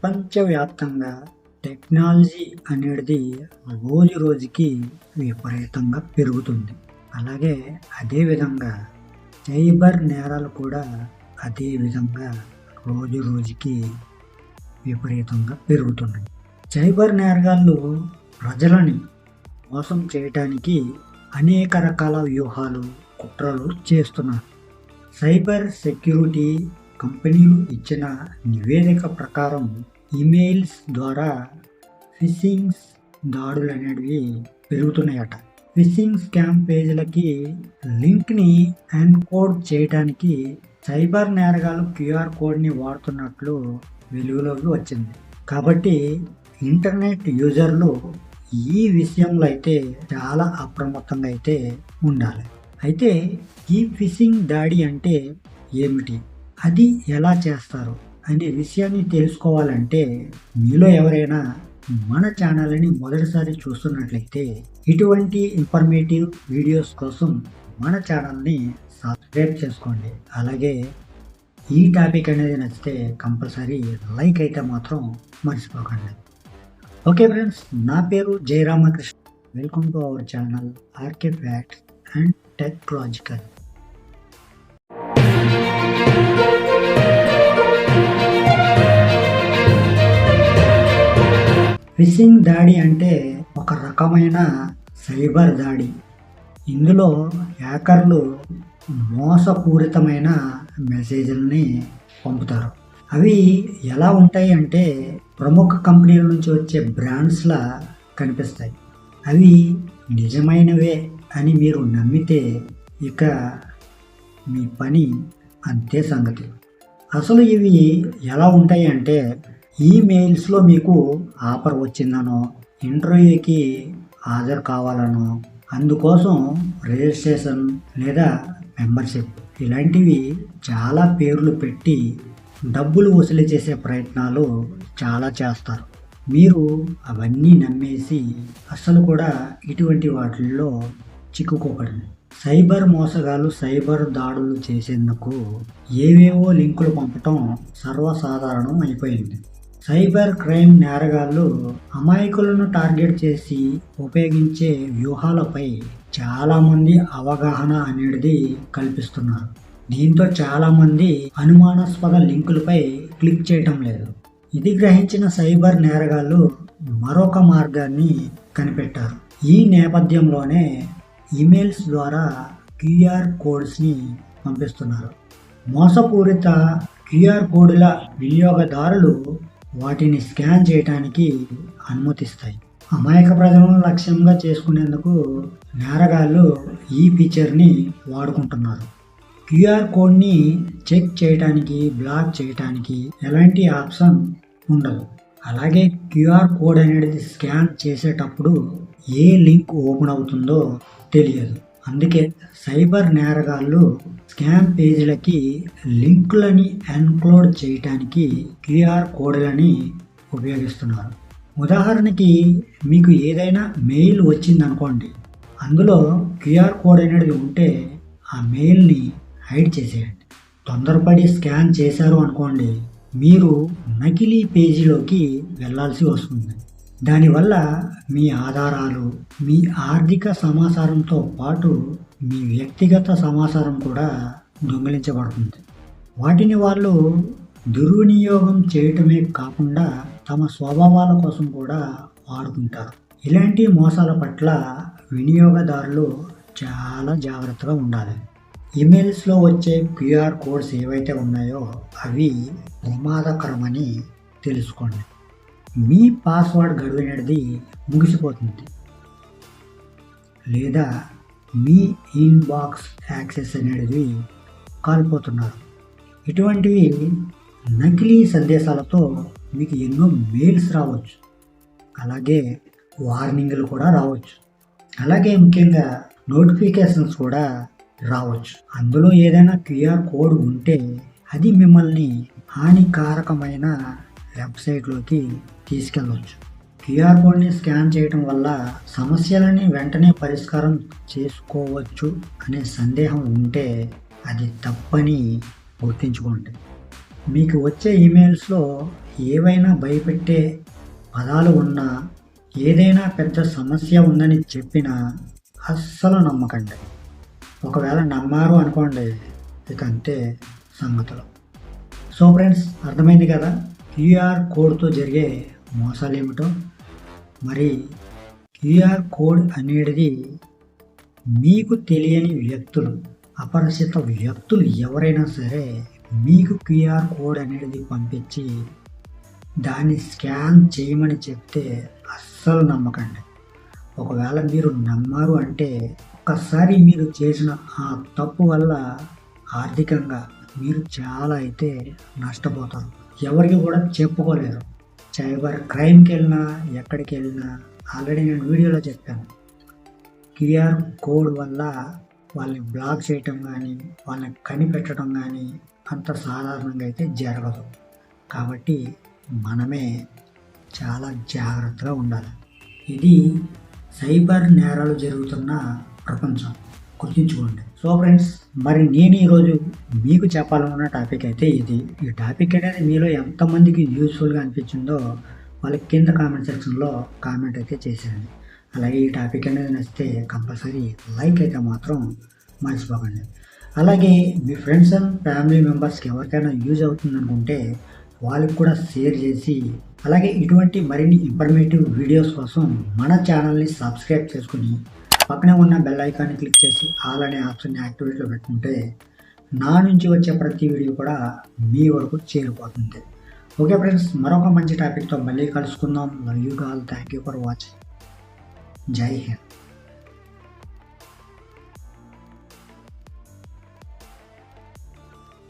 ప్రపంచవ్యాప్తంగా టెక్నాలజీ అనేది రోజు రోజుకి విపరీతంగా పెరుగుతుంది. అలాగే అదే విధంగా సైబర్ నేరాలు కూడా అదే విధంగా రోజు రోజుకి విపరీతంగా పెరుగుతున్నాయి. సైబర్ నేరగాళ్ళు ప్రజలని మోసం చేయటానికి అనేక రకాల వ్యూహాలు, కుట్రలు చేస్తున్నారు. సైబర్ సెక్యూరిటీ కంపెనీలు ఇచ్చిన నివేదిక ప్రకారం ఈమెయిల్స్ ద్వారా ఫిషింగ్ దాడులు అనేవి పెరుగుతున్నాయట. ఫిషింగ్ స్కామ్ పేజీలకి లింక్ని ఎన్కోడ్ చేయడానికి సైబర్ నేరగాలు క్యూఆర్ కోడ్ని వాడుతున్నట్లు వెలుగులోకి వచ్చింది. కాబట్టి ఇంటర్నెట్ యూజర్లు ఈ విషయంలో అయితే చాలా అప్రమత్తంగా అయితే ఉండాలి. అయితే ఈ ఫిషింగ్ దాడి అంటే ఏమిటి, అది ఎలా చేస్తారు అనే విషయాన్ని తెలుసుకోవాలంటే మీలో ఎవరైనా మన ఛానల్ని మొదటిసారి చూస్తున్నట్లయితే ఇటువంటి ఇన్ఫర్మేటివ్ వీడియోస్ కోసం మన ఛానల్ని సబ్స్క్రైబ్ చేసుకోండి. అలాగే ఈ టాపిక్ అనేది నచ్చితే కంపల్సరీ లైక్ అయితే మాత్రం మర్చిపోకండి. ఓకే ఫ్రెండ్స్, నా పేరు Jayaramakrishna. Welcome to our channel RK facts and technological. Phishing దాడి అంటే ఒక రకమైన సైబర్ దాడి. ఇందులో హ్యాకర్లు మోసపూరితమైన మెసేజ్లని పంపుతారు. అవి ఎలా ఉంటాయి అంటే ప్రముఖ కంపెనీల నుంచి వచ్చే బ్రాండ్స్లా కనిపిస్తాయి. అవి నిజమైనవే అని మీరు నమ్మితే ఇక మీ పని అంతే సంగతి. అసలు ఇవి ఎలా ఉంటాయి అంటే ఈమెయిల్స్లో మీకు ఆఫర్ వచ్చిందనో, ఇంటర్వ్యూకి హాజరు కావాలనో, అందుకోసం రిజిస్ట్రేషన్ లేదా మెంబర్షిప్ ఇలాంటివి చాలా పేర్లు పెట్టి డబ్బులు వసూలు చేసే ప్రయత్నాలు చాలా చేస్తారు. మీరు అవన్నీ నమ్మేసి అసలు కూడా ఇటువంటి వాటిల్లో చిక్కుకోకండి. సైబర్ మోసగాళ్ళు సైబర్ దాడులు చేసేందుకు ఏవేవో లింకులు పంపటం సర్వసాధారణం అయిపోయింది. సైబర్ క్రైమ్ నేరగాళ్ళు అమాయకులను టార్గెట్ చేసి ఉపయోగించే వ్యూహాలపై చాలామంది అవగాహన అనేది కల్పిస్తున్నారు. దీంతో చాలామంది అనుమానాస్పద లింకులపై క్లిక్ చేయటం లేదు. ఇది గ్రహించిన సైబర్ నేరగాళ్ళు మరొక మార్గాన్ని కనిపెట్టారు. ఈ నేపథ్యంలోనే ఈమెయిల్స్ ద్వారా క్యూఆర్ కోడ్స్ని పంపిస్తున్నారు. మోసపూరిత క్యూఆర్ కోడ్ల వినియోగదారులు వాటిని స్కాన్ చేయడానికి అనుమతిస్తాయి. అమాయక ప్రజలను లక్ష్యంగా చేసుకునేందుకు నేరగాళ్ళు ఈ ఫీచర్ని వాడుకుంటున్నారు. క్యూఆర్ కోడ్ని చెక్ చేయడానికి, బ్లాక్ చేయడానికి ఎలాంటి ఆప్షన్ ఉండదు. అలాగే క్యూఆర్ కోడ్ అనేది స్కాన్ చేసేటప్పుడు ఏ లింక్ ఓపెన్ అవుతుందో తెలియదు. అందుకే సైబర్ నేరగాళ్ళు స్కామ్ పేజీలకి లింకులని ఎన్కోడ్ చేయడానికి క్యూఆర్ కోడ్లని ఉపయోగిస్తున్నారు. ఉదాహరణకి మీకు ఏదైనా మెయిల్ వచ్చిందనుకోండి, అందులో క్యూఆర్ కోడ్ అనేది ఉంటే ఆ మెయిల్ని హైడ్ చేసేయండి. తొందరపడి స్కాన్ చేశారు అనుకోండి, మీరు నకిలీ పేజీలోకి వెళ్ళాల్సి వస్తుంది. దానివల్ల మీ ఆధారాలు, మీ ఆర్థిక సమాచారంతో పాటు మీ వ్యక్తిగత సమాచారం కూడా దొంగిలించబడుతుంది. వాటిని వాళ్ళు దుర్వినియోగం చేయటమే కాకుండా తమ స్వభావాల కోసం కూడా వాడుకుంటారు. ఇలాంటి మోసాల పట్ల వినియోగదారులు చాలా జాగ్రత్తగా ఉండాలి. ఈమెయిల్స్లో వచ్చే క్యూఆర్ కోడ్స్ ఏవైతే ఉన్నాయో అవి ప్రమాదకరమని తెలుసుకోండి. మీ పాస్వర్డ్ గడువు అనేది ముగిసిపోతుంది, లేదా మీ ఇన్బాక్స్ యాక్సెస్ అనేది కాలిపోతున్నారు. ఇటువంటివి నకిలీ సందేశాలతో మీకు ఎన్నో మెయిల్స్ రావచ్చు, అలాగే వార్నింగ్లు కూడా రావచ్చు, అలాగే ముఖ్యంగా నోటిఫికేషన్స్ కూడా రావచ్చు. అందులో ఏదైనా క్యూఆర్ కోడ్ ఉంటే అది మిమ్మల్ని హానికారకమైన వెబ్సైట్లోకి తీసుకెళ్ళవచ్చు. క్యూఆర్ కోడ్ని స్కాన్ చేయటం వల్ల సమస్యలని వెంటనే పరిష్కారం చేసుకోవచ్చు అనే సందేహం ఉంటే అది తప్పని గుర్తుంచుకోండి. మీకు వచ్చే ఈమెయిల్స్లో ఏవైనా భయపెట్టే పదాలు ఉన్నా, ఏదైనా పెద్ద సమస్య ఉందని చెప్పినా అస్సలు నమ్మకండి. ఒకవేళ నమ్మారు అనుకోండి, ఇక అంతే సంగతులు. సో ఫ్రెండ్స్, అర్థమైంది కదా క్యూఆర్ కోడ్తో జరిగే మోసాలు ఏమిటో. మరి క్యూఆర్ కోడ్ అనేది మీకు తెలియని వ్యక్తులు, అపరిచిత వ్యక్తులు ఎవరైనా సరే మీకు క్యూఆర్ కోడ్ అనేది పంపించి దాన్ని స్కాన్ చేయమని చెప్తే అస్సలు నమ్మకండి. ఒకవేళ మీరు నమ్మారు అంటే ఒక్కసారి మీరు చేసిన ఆ తప్పు వల్ల ఆర్థికంగా మీరు చాలా అయితే నష్టపోతారు. ఎవరికి కూడా చెప్పుకోలేరు. సైబర్ క్రైమ్కి వెళ్ళినా ఎక్కడికి వెళ్ళినా ఆల్రెడీ నేను వీడియోలో చెప్పాను. క్యూఆర్ కోడ్ వల్ల వాళ్ళని బ్లాక్ చేయటం కానీ, వాళ్ళని కనిపెట్టడం కానీ అంత సాధారణంగా అయితే జరగదు. కాబట్టి మనమే చాలా జాగ్రత్తగా ఉండాలి. ఇది సైబర్ నేరాలు జరుగుతున్న ప్రపంచం, గుర్తుంచుకోండి. సో ఫ్రెండ్స్, మరి నేను ఈరోజు మీకు చెప్పాలనుకున్న టాపిక్ అయితే ఇది. ఈ టాపిక్ అనేది మీలో ఎంతమందికి యూస్ఫుల్గా అనిపించిందో వాళ్ళకి కింద కామెంట్ సెక్షన్లో కామెంట్ అయితే చేసేయండి. అలాగే ఈ టాపిక్ అనేది నచ్చితే కంపల్సరీ లైక్ అయితే మాత్రం మర్చిపోకండి. అలాగే మీ ఫ్రెండ్స్ అండ్ ఫ్యామిలీ మెంబర్స్కి ఎవరికైనా యూజ్ అవుతుంది అనుకుంటే వాళ్ళకి కూడా షేర్ చేసి, అలాగే ఇటువంటి మరిన్ని ఇన్ఫర్మేటివ్ వీడియోస్ కోసం మన ఛానల్ని సబ్స్క్రైబ్ చేసుకుని పక్కనే ఉన్న బెల్ ఐకాన్ని క్లిక్ చేసి ఆల్ అనే ఆప్షన్ని యాక్టివేట్లో పెట్టుకుంటే నా నుంచి వచ్చే ప్రతి వీడియో కూడా మీ వరకు చేరిపోతుంది. ఓకే ఫ్రెండ్స్, మరొక మంచి టాపిక్తో మళ్ళీ కలుసుకుందాం. Love you all. Thank you for watching. జై హింద్.